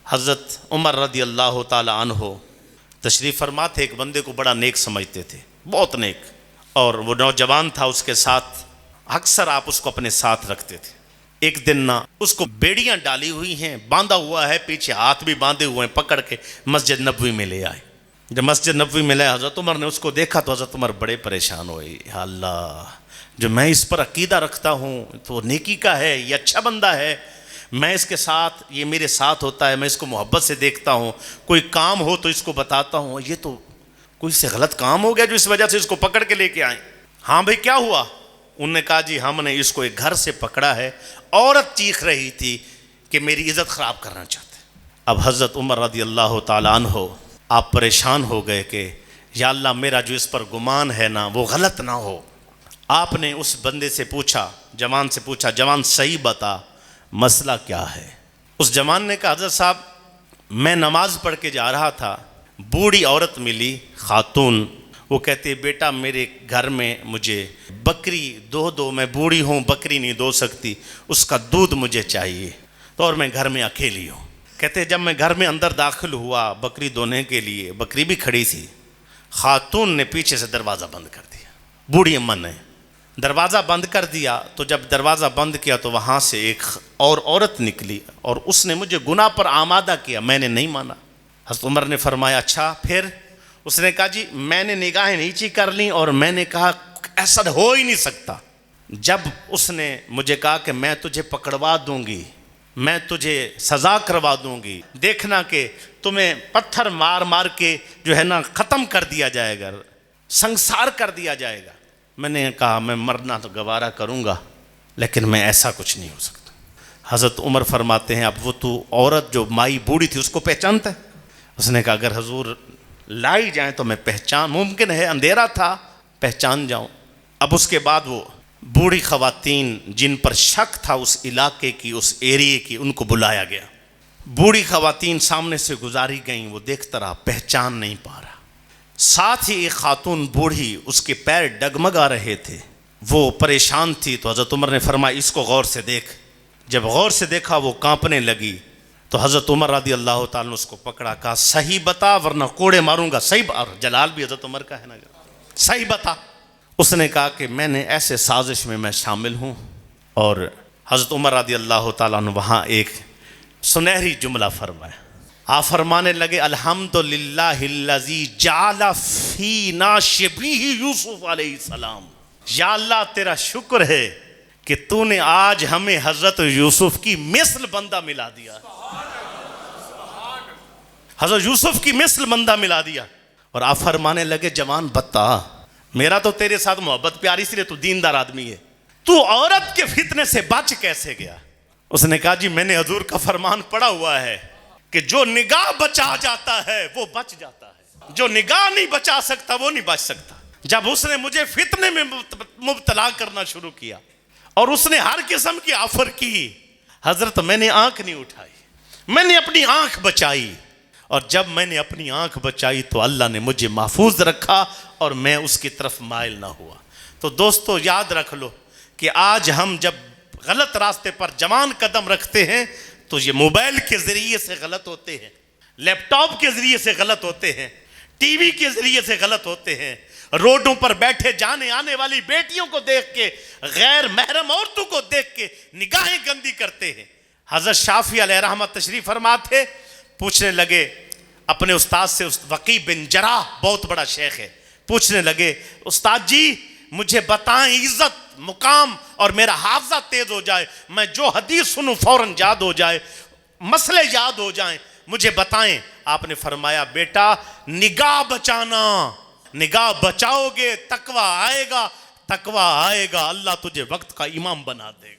حضرت عمر رضی اللہ تعالی عنہ تشریف فرما تھے. ایک بندے کو بڑا نیک سمجھتے تھے، بہت نیک، اور وہ نوجوان تھا، اس کے ساتھ اکثر آپ اس کو اپنے ساتھ رکھتے تھے. ایک دن نا اس کو بیڑیاں ڈالی ہوئی ہیں، باندھا ہوا ہے، پیچھے ہاتھ بھی باندھے ہوئے ہیں، پکڑ کے مسجد نبوی میں لے آئے. جب مسجد نبوی میں لے حضرت عمر نے اس کو دیکھا تو حضرت عمر بڑے پریشان ہوئے. یا اللہ، جو میں اس پر عقیدہ رکھتا ہوں تو نیکی کا ہے، یہ اچھا بندہ ہے، میں اس کے ساتھ، یہ میرے ساتھ ہوتا ہے، میں اس کو محبت سے دیکھتا ہوں، کوئی کام ہو تو اس کو بتاتا ہوں، یہ تو کوئی سے غلط کام ہو گیا جو اس وجہ سے اس کو پکڑ کے لے کے آئیں. ہاں بھائی کیا ہوا؟ انہوں نے کہا جی ہم نے اس کو ایک گھر سے پکڑا ہے، عورت چیخ رہی تھی کہ میری عزت خراب کرنا چاہتے. اب حضرت عمر رضی اللہ تعالیٰ عنہ آپ پریشان ہو گئے کہ یا اللہ میرا جو اس پر گمان ہے نا وہ غلط نہ ہو. آپ نے اس بندے سے پوچھا، جوان سے پوچھا، جوان صحیح بتا مسئلہ کیا ہے؟ اس جوان نے کہا حضرت صاحب میں نماز پڑھ کے جا رہا تھا، بوڑھی عورت ملی، خاتون، وہ کہتے بیٹا میرے گھر میں مجھے بکری دو، میں بوڑھی ہوں بکری نہیں دو سکتی، اس کا دودھ مجھے چاہیے، تو اور میں گھر میں اکیلی ہوں. کہتے جب میں گھر میں اندر داخل ہوا بکری دونے کے لیے، بکری بھی کھڑی تھی، خاتون نے پیچھے سے دروازہ بند کر دیا. بوڑھی اماں نے دروازہ بند کر دیا، تو جب دروازہ بند کیا تو وہاں سے ایک اور عورت نکلی اور اس نے مجھے گناہ پر آمادہ کیا، میں نے نہیں مانا. حضرت عمر نے فرمایا اچھا پھر؟ اس نے کہا جی میں نے نگاہیں نیچی کر لیں اور میں نے کہا ایسا ہو ہی نہیں سکتا. جب اس نے مجھے کہا کہ میں تجھے پکڑوا دوں گی، میں تجھے سزا کروا دوں گی، دیکھنا کہ تمہیں پتھر مار مار کے جو ہے نا ختم کر دیا جائے گا، سنسار کر دیا جائے گا. میں نے کہا میں مرنا تو گوارا کروں گا لیکن میں ایسا کچھ نہیں ہو سکتا. حضرت عمر فرماتے ہیں اب وہ تو عورت جو مائی بوڑھی تھی اس کو پہچانتا ہے؟ اس نے کہا اگر حضور لائی جائیں تو میں پہچان، ممکن ہے اندھیرا تھا، پہچان جاؤں. اب اس کے بعد وہ بوڑھی خواتین جن پر شک تھا اس علاقے کی، اس ایریے کی، ان کو بلایا گیا. بوڑھی خواتین سامنے سے گزاری گئیں، وہ دیکھتا رہا، پہچان نہیں پا رہا. ساتھ ہی ایک خاتون بوڑھی، اس کے پیر ڈگمگا رہے تھے، وہ پریشان تھی. تو حضرت عمر نے فرمایا اس کو غور سے دیکھ. جب غور سے دیکھا وہ کانپنے لگی تو حضرت عمر رضی اللہ تعالیٰ نے اس کو پکڑا، کہا صحیح بتا ورنہ کوڑے ماروں گا. صحیح جلال بھی حضرت عمر کا ہے نا، صحیح بتا. اس نے کہا کہ میں نے ایسے سازش میں شامل ہوں. اور حضرت عمر رضی اللہ تعالیٰ نے وہاں ایک سنہری جملہ فرمایا. آپ فرمانے لگے الحمدللہ الذی جعل فینا شبیہ یوسف علیہ السلام. یا اللہ تیرا شکر ہے کہ تو نے آج ہمیں حضرت یوسف کی مثل بندہ ملا دیا، حضرت یوسف کی مثل بندہ ملا دیا. اور آپ فرمانے لگے جوان بتا میرا تو تیرے ساتھ محبت پیاری، اس لیے تو دیندار آدمی ہے، تو عورت کے فتنے سے بچ کیسے گیا؟ اس نے کہا جی میں نے حضور کا فرمان پڑھا ہوا ہے کہ جو نگاہ بچا جاتا ہے وہ بچ جاتا ہے، جو نگاہ نہیں بچا سکتا وہ نہیں بچ سکتا. جب اس نے مجھے فتنے میں مبتلا کرنا شروع کیا اور اس نے ہر قسم کی آفر کی، حضرت میں نے آنکھ نہیں اٹھائی، میں نے اپنی آنکھ بچائی. اور جب میں نے اپنی آنکھ بچائی تو اللہ نے مجھے محفوظ رکھا اور میں اس کی طرف مائل نہ ہوا. تو دوستو یاد رکھ لو کہ آج ہم جب غلط راستے پر جوان قدم رکھتے ہیں تو یہ موبائل کے ذریعے سے غلط ہوتے ہیں، لیپ ٹاپ کے ذریعے سے غلط ہوتے ہیں، ٹی وی کے ذریعے سے غلط ہوتے ہیں، روڈوں پر بیٹھے جانے آنے والی بیٹیوں کو دیکھ کے، غیر محرم عورتوں کو دیکھ کے نگاہیں گندی کرتے ہیں. حضرت شافعی علیہ رحمت تشریف فرما تھے، پوچھنے لگے اپنے استاد سے، واقعی بن جراح بہت بڑا شیخ ہے، پوچھنے لگے استاد جی مجھے بتائیں عزت مقام اور میرا حافظہ تیز ہو جائے، میں جو حدیث سنوں فوراً یاد ہو جائے، مسئلے یاد ہو جائیں، مجھے بتائیں. آپ نے فرمایا بیٹا نگاہ بچانا، نگاہ بچاؤ گے تقویٰ آئے گا، تقویٰ آئے گا اللہ تجھے وقت کا امام بنا دے گا.